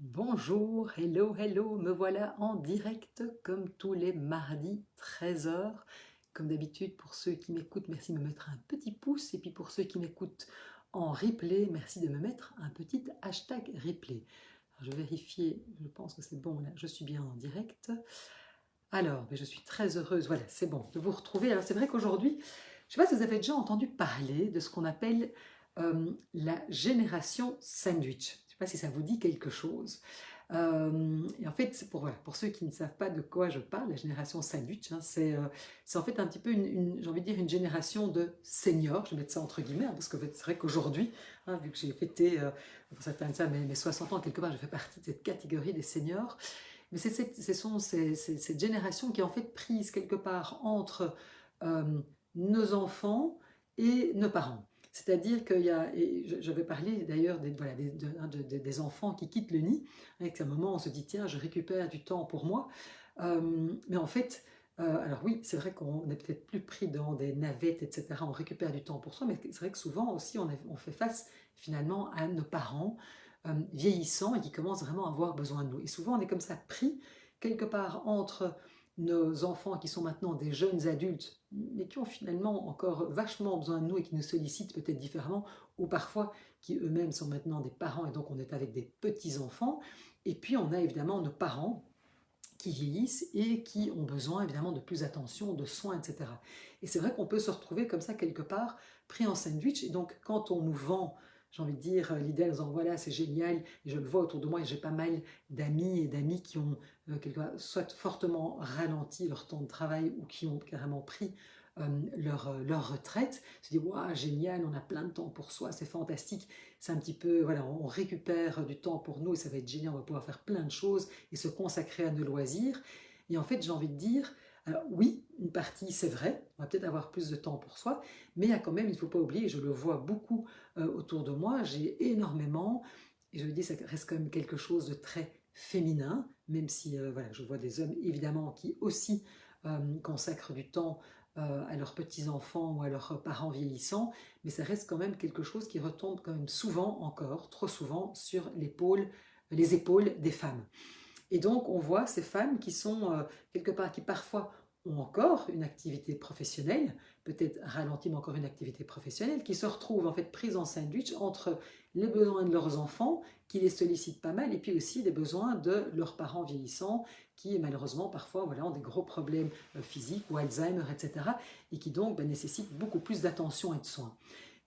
Bonjour, hello, hello, me voilà en direct comme tous les mardis 13 h. Comme d'habitude, pour ceux qui m'écoutent, merci de me mettre un petit pouce. Et puis pour ceux qui m'écoutent en replay, merci de me mettre un petit hashtag replay. Alors, je vais vérifier, je pense que c'est bon, là, je suis bien en direct. Alors, mais je suis très heureuse, voilà, c'est bon, de vous retrouver. Alors c'est vrai qu'aujourd'hui, je ne sais pas si vous avez déjà entendu parler de ce qu'on appelle la génération sandwich. Je ne sais pas si ça vous dit quelque chose. Et en fait, voilà, pour ceux qui ne savent pas de quoi je parle, la génération sandwich, hein, c'est en fait un petit peu, j'ai envie de dire, une génération de seniors, je vais mettre ça entre guillemets, hein, parce que c'est vrai qu'aujourd'hui, hein, vu que j'ai fêté, pour certains de ça, mes 60 ans, quelque part, je fais partie de cette catégorie des seniors. Mais c'est cette génération qui est en fait prise quelque part entre euh, nos enfants et nos parents. C'est-à-dire qu'il y a, et je vais parler d'ailleurs voilà, des enfants qui quittent le nid, avec un moment on se dit tiens je récupère du temps pour moi, mais en fait, alors oui c'est vrai qu'on est peut-être plus pris dans des navettes etc, on récupère du temps pour soi, mais c'est vrai que souvent aussi on fait face finalement à nos parents vieillissants et qui commencent vraiment à avoir besoin de nous. Et souvent, on est comme ça pris quelque part entre nos enfants qui sont maintenant des jeunes adultes, mais qui ont finalement encore vachement besoin de nous et qui nous sollicitent peut-être différemment, ou parfois qui eux-mêmes sont maintenant des parents et donc on est avec des petits-enfants. Et puis on a évidemment nos parents qui vieillissent et qui ont besoin évidemment de plus d'attention, de soins, etc. Et c'est vrai qu'on peut se retrouver comme ça quelque part pris en sandwich. Et donc quand on nous vend, j'ai envie de dire, l'idée en disant voilà c'est génial, et je le vois autour de moi et j'ai pas mal d'amis et d'amis qui ont soit fortement ralenti leur temps de travail ou qui ont carrément pris leur retraite, se dit waouh génial, on a plein de temps pour soi, c'est fantastique, c'est un petit peu, voilà, on récupère du temps pour nous et ça va être génial, on va pouvoir faire plein de choses et se consacrer à nos loisirs. Et en fait, j'ai envie de dire, alors oui, une partie c'est vrai, on va peut-être avoir plus de temps pour soi, mais il y a quand même, il ne faut pas oublier, je le vois beaucoup autour de moi, j'ai énormément, et je veux dire, ça reste quand même quelque chose de très féminin, même si voilà, je vois des hommes évidemment qui aussi consacrent du temps à leurs petits-enfants ou à leurs parents vieillissants, mais ça reste quand même quelque chose qui retombe quand même souvent encore, trop souvent, sur les épaules des femmes. Et donc on voit ces femmes qui sont quelque part, qui parfois ont encore une activité professionnelle, peut-être ralentie, mais encore une activité professionnelle, qui se retrouvent en fait prises en sandwich entre les besoins de leurs enfants, qui les sollicitent pas mal, et puis aussi les besoins de leurs parents vieillissants, qui malheureusement parfois voilà, ont des gros problèmes physiques ou Alzheimer, etc., et qui donc nécessitent beaucoup plus d'attention et de soins.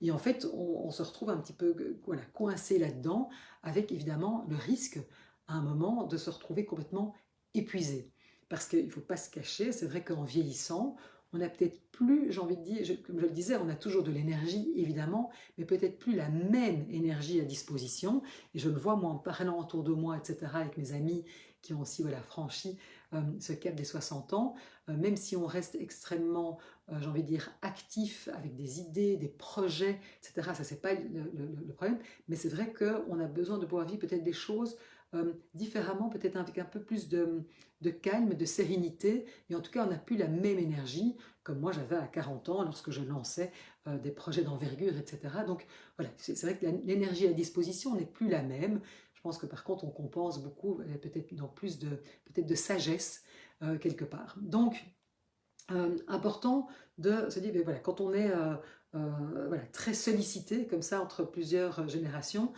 Et en fait, on se retrouve un petit peu voilà, coincé là-dedans, avec évidemment le risque à un moment de se retrouver complètement épuisé. Parce qu'il ne faut pas se cacher, c'est vrai qu'en vieillissant, on n'a peut-être plus, j'ai envie de dire, comme je le disais, on a toujours de l'énergie évidemment, mais peut-être plus la même énergie à disposition. Et je le vois moi en parlant autour de moi, etc., avec mes amis qui ont aussi voilà, franchi ce cap des 60 ans, même si on reste extrêmement, j'ai envie de dire, actif avec des idées, des projets, etc., ça c'est pas le problème, mais c'est vrai qu'on a besoin de pouvoir vivre peut-être des choses différemment, peut-être avec un peu plus de calme, de sérénité, et en tout cas on n'a plus la même énergie comme moi j'avais à 40 ans lorsque je lançais des projets d'envergure, etc. Donc voilà, c'est vrai que l'énergie à disposition n'est plus la même. Je pense que par contre on compense beaucoup, peut-être dans plus peut-être de sagesse quelque part. Donc important de se dire, ben voilà, quand on est voilà, très sollicité comme ça entre plusieurs générations,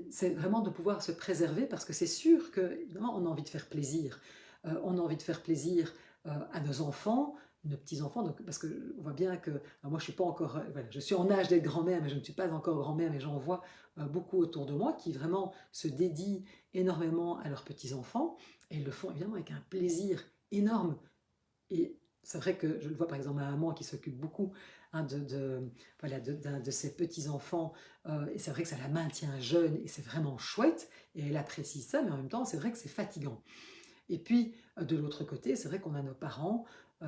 c'est vraiment de pouvoir se préserver parce que c'est sûr que évidemment on a envie de faire plaisir. On a envie de faire plaisir à nos enfants, nos petits-enfants, donc, parce que on voit bien que moi je suis pas encore, voilà, je suis en âge d'être grand-mère, mais je ne suis pas encore grand-mère, mais j'en vois beaucoup autour de moi qui vraiment se dédient énormément à leurs petits-enfants et ils le font évidemment avec un plaisir énorme. Et c'est vrai que je le vois par exemple ma maman qui s'occupe beaucoup hein, voilà, de ses petits-enfants, et c'est vrai que ça la maintient jeune et c'est vraiment chouette, et elle apprécie ça, mais en même temps c'est vrai que c'est fatigant. Et puis, de l'autre côté, c'est vrai qu'on a nos parents,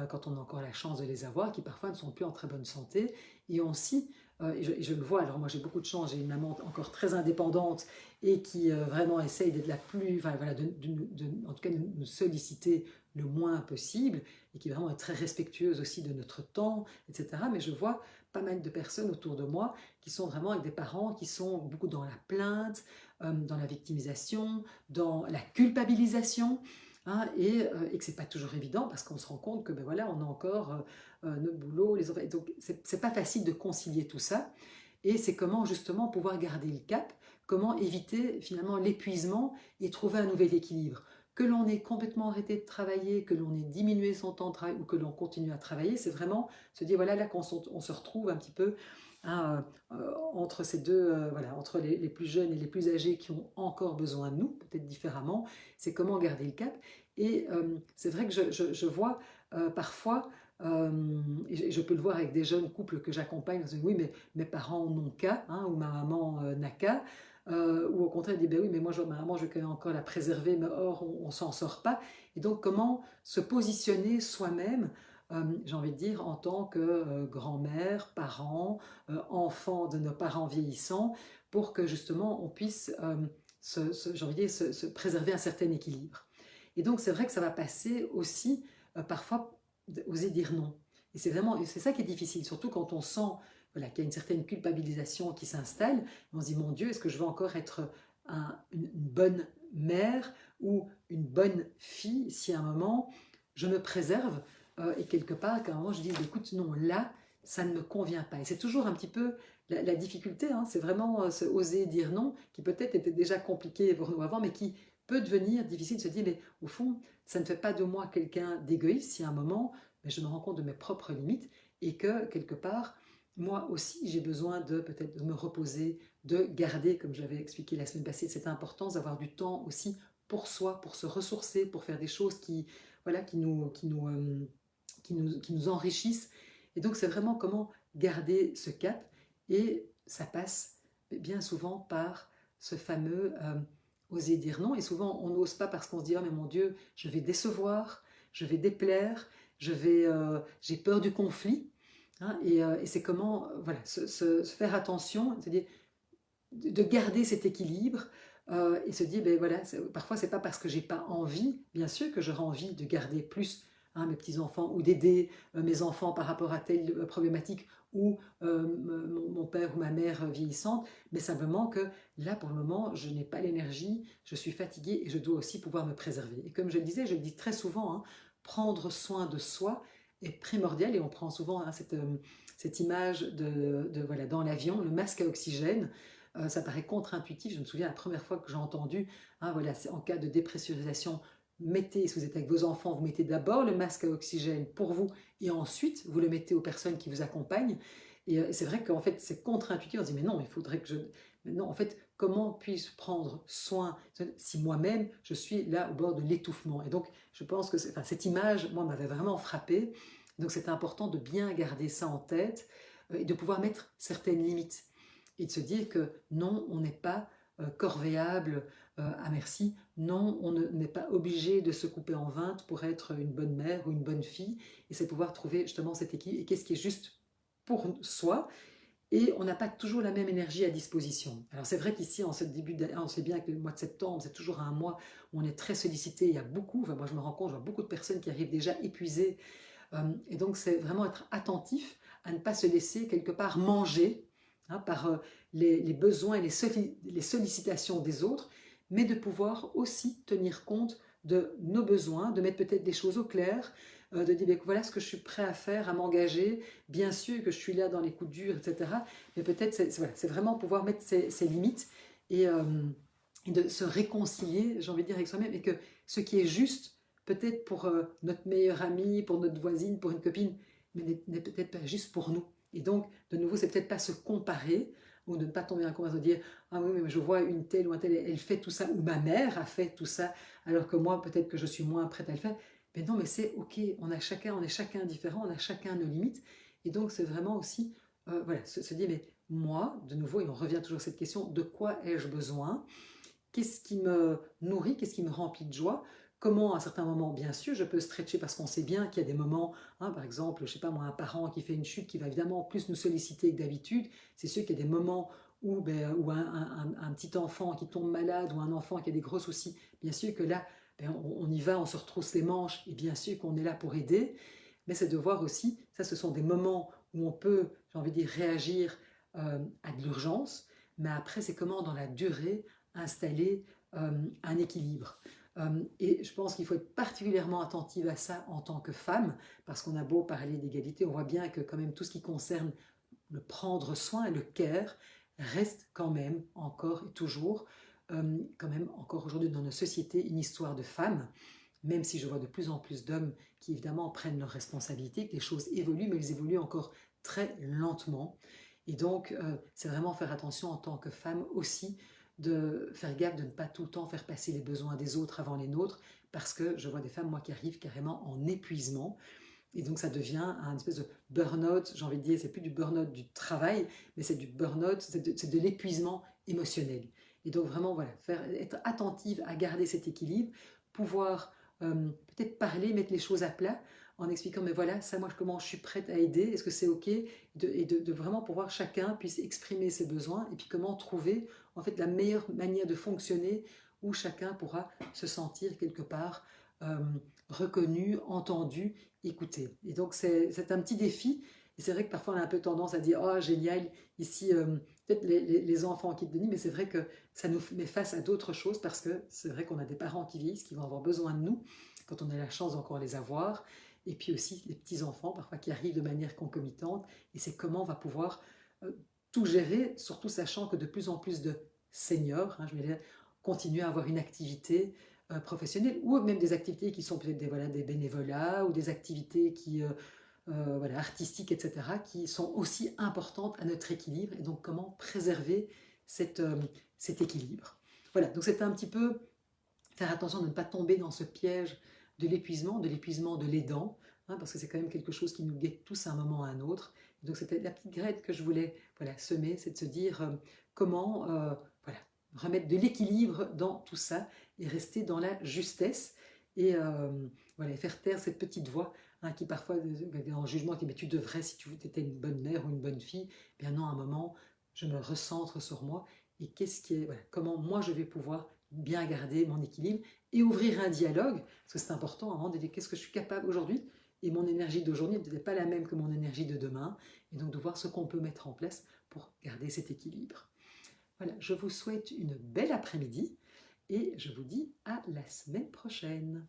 quand on a encore la chance de les avoir, qui parfois ne sont plus en très bonne santé, et aussi, et je le vois, alors moi j'ai beaucoup de chance, j'ai une maman encore très indépendante, et qui vraiment essaye d'être la plus, enfin, voilà, en tout cas de nous solliciter le moins possible, et qui vraiment est très respectueuse aussi de notre temps, etc. Mais je vois pas mal de personnes autour de moi qui sont vraiment avec des parents qui sont beaucoup dans la plainte, dans la victimisation, dans la culpabilisation, hein, et que c'est pas toujours évident parce qu'on se rend compte que ben voilà, on a encore notre boulot, les enfants. Donc c'est pas facile de concilier tout ça. Et c'est comment justement pouvoir garder le cap, comment éviter finalement l'épuisement et trouver un nouvel équilibre. Que l'on ait complètement arrêté de travailler, que l'on ait diminué son temps de travail ou que l'on continue à travailler, c'est vraiment se dire voilà là qu'on se retrouve un petit peu, hein, entre ces deux, voilà, entre les plus jeunes et les plus âgés qui ont encore besoin de nous, peut-être différemment, c'est comment garder le cap. Et c'est vrai que je vois parfois, et je peux le voir avec des jeunes couples que j'accompagne, oui mais mes parents n'ont qu'à, hein, ou ma maman n'a qu'à, ou au contraire dit ben oui mais moi ma maman je veux quand même encore la préserver mais or on s'en sort pas. Et donc comment se positionner soi-même, j'ai envie de dire en tant que grand-mère, parent, enfant de nos parents vieillissants, pour que justement on puisse j'ai envie de dire, se préserver un certain équilibre. Et donc c'est vrai que ça va passer aussi parfois oser dire non. Et c'est ça qui est difficile, surtout quand on sent voilà, qu'il y a une certaine culpabilisation qui s'installe. On se dit, mon Dieu, est-ce que je vais encore être une bonne mère ou une bonne fille si à un moment je me préserve et quelque part, qu'à un moment je dis, écoute, non, là, ça ne me convient pas. Et c'est toujours un petit peu la difficulté, hein, c'est vraiment oser dire non, qui peut-être était déjà compliqué pour nous avant, mais qui peut devenir difficile de se dire, mais au fond, ça ne fait pas de moi quelqu'un d'égoïste si à un moment, mais je me rends compte de mes propres limites et que quelque part, moi aussi, j'ai besoin de peut-être de me reposer, de garder, comme j'avais expliqué la semaine passée, cette importance d'avoir du temps aussi pour soi, pour se ressourcer, pour faire des choses qui, voilà, qui nous enrichissent. Et donc, c'est vraiment comment garder ce cap. Et ça passe bien souvent par ce fameux oser dire non. Et souvent, on n'ose pas parce qu'on se dit, oh mais mon Dieu, je vais décevoir, je vais déplaire, j'ai peur du conflit. Hein, et c'est comment voilà, se faire attention, c'est-à-dire de garder cet équilibre et se dire, ben voilà, parfois c'est pas parce que j'ai pas envie, bien sûr que j'aurais envie de garder plus hein, mes petits-enfants ou d'aider mes enfants par rapport à telle problématique ou mon père ou ma mère vieillissante, mais simplement que là pour le moment je n'ai pas l'énergie, je suis fatiguée et je dois aussi pouvoir me préserver. Et comme je le disais, je le dis très souvent, hein, prendre soin de soi est primordial et on prend souvent hein, cette image voilà, dans l'avion, le masque à oxygène. Ça paraît contre-intuitif. Je me souviens la première fois que j'ai entendu, hein, voilà, c'est en cas de dépressurisation, mettez, si vous êtes avec vos enfants, vous mettez d'abord le masque à oxygène pour vous et ensuite vous le mettez aux personnes qui vous accompagnent. Et c'est vrai qu'en fait c'est contre-intuitif. On se dit mais non, il faudrait que je... Mais non, en fait, comment puis-je prendre soin si moi-même je suis là au bord de l'étouffement? Et donc je pense que enfin, cette image, moi, m'avait vraiment frappée. Donc c'est important de bien garder ça en tête et de pouvoir mettre certaines limites et de se dire que non, on n'est pas corvéable à merci, non, on n'est pas obligé de se couper en 20 pour être une bonne mère ou une bonne fille, et c'est pouvoir trouver justement cette équilibre, et qu'est-ce qui est juste pour soi, et on n'a pas toujours la même énergie à disposition. Alors c'est vrai qu'ici, en ce début d'année, on sait bien que le mois de septembre, c'est toujours un mois où on est très sollicité, il y a beaucoup, enfin moi je me rends compte, je vois beaucoup de personnes qui arrivent déjà épuisées, et donc c'est vraiment être attentif à ne pas se laisser quelque part manger hein, par les besoins et les sollicitations des autres, mais de pouvoir aussi tenir compte de nos besoins, de mettre peut-être des choses au clair, de dire voilà ce que je suis prêt à faire, à m'engager, bien sûr que je suis là dans les coups durs, etc. Mais peut-être voilà, c'est vraiment pouvoir mettre ses limites et de se réconcilier, j'ai envie de dire, avec soi-même, et que ce qui est juste, peut-être pour notre meilleure amie, pour notre voisine, pour une copine, mais n'est peut-être pas juste pour nous. Et donc, de nouveau, c'est peut-être pas se comparer ou de ne pas tomber en comparaison, de dire ah oui, mais je vois une telle ou un tel, elle fait tout ça, ou ma mère a fait tout ça, alors que moi, peut-être que je suis moins prête à le faire. Mais non, mais c'est ok, on est chacun différent, on a chacun nos limites. Et donc, c'est vraiment aussi, voilà, se dire, mais moi, de nouveau, et on revient toujours à cette question, de quoi ai-je besoin? Qu'est-ce qui me nourrit? Qu'est-ce qui me remplit de joie? Comment, à certains moments, bien sûr, je peux stretcher parce qu'on sait bien qu'il y a des moments, hein, par exemple, je sais pas moi, un parent qui fait une chute qui va évidemment plus nous solliciter que d'habitude. C'est sûr qu'il y a des moments où, où un petit enfant qui tombe malade ou un enfant qui a des gros soucis, bien sûr que là, on y va, on se retrousse les manches et bien sûr qu'on est là pour aider. Mais c'est de voir aussi, ça ce sont des moments où on peut j'ai envie de dire, réagir à de l'urgence, mais après, c'est comment dans la durée installer un équilibre. Et je pense qu'il faut être particulièrement attentive à ça en tant que femme, parce qu'on a beau parler d'égalité, on voit bien que quand même tout ce qui concerne le prendre soin et le care reste quand même encore et toujours, quand même encore aujourd'hui dans nos sociétés, une histoire de femmes, même si je vois de plus en plus d'hommes qui évidemment prennent leurs responsabilités, que les choses évoluent, mais elles évoluent encore très lentement. Et donc, c'est vraiment faire attention en tant que femme aussi, de faire gaffe de ne pas tout le temps faire passer les besoins des autres avant les nôtres, parce que je vois des femmes, moi, qui arrivent carrément en épuisement, et donc ça devient un espèce de burn-out, j'ai envie de dire, c'est plus du burn-out du travail, mais c'est du burn-out, c'est de l'épuisement émotionnel. Et donc vraiment, voilà, être attentive à garder cet équilibre, pouvoir peut-être parler, mettre les choses à plat, en expliquant, mais voilà, ça, moi, comment je suis prête à aider, est-ce que c'est OK, et de vraiment pouvoir chacun puisse exprimer ses besoins, et puis comment trouver, en fait, la meilleure manière de fonctionner, où chacun pourra se sentir quelque part euh, reconnu, entendu, écouté. Et donc, c'est un petit défi. Et c'est vrai que parfois, on a un peu tendance à dire, oh, génial, ici, peut-être les enfants qui te disent, mais c'est vrai que ça nous met face à d'autres choses, parce que c'est vrai qu'on a des parents qui vieillissent, qui vont avoir besoin de nous, quand on a la chance d'encore les avoir. Et puis aussi les petits-enfants, parfois, qui arrivent de manière concomitante. Et c'est comment on va pouvoir tout gérer, surtout sachant que de plus en plus de seniors, je vais dire, continuent à avoir une activité professionnelle, ou même des activités qui sont peut-être des bénévolats, ou des activités voilà, artistiques, etc., qui sont aussi importantes à notre équilibre. Et donc, comment préserver cet équilibre. Voilà, donc c'était un petit peu faire attention de ne pas tomber dans ce piège de l'épuisement de l'aidant, parce que c'est quand même quelque chose qui nous guette tous à un moment ou à un autre. Et donc c'était la petite graine que je voulais semer, c'est de se dire comment voilà, remettre de l'équilibre dans tout ça et rester dans la justesse, et voilà, faire taire cette petite voix qui parfois, en jugement, qui dit mais tu devrais, si tu étais une bonne mère ou une bonne fille, bien non, à un moment, je me recentre sur moi, et voilà, comment moi je vais pouvoir bien garder mon équilibre et ouvrir un dialogue, parce que c'est important avant de dire qu'est-ce que je suis capable aujourd'hui, et mon énergie d'aujourd'hui n'est peut-être pas la même que mon énergie de demain, et donc de voir ce qu'on peut mettre en place pour garder cet équilibre. Voilà, je vous souhaite une belle après-midi, et je vous dis à la semaine prochaine.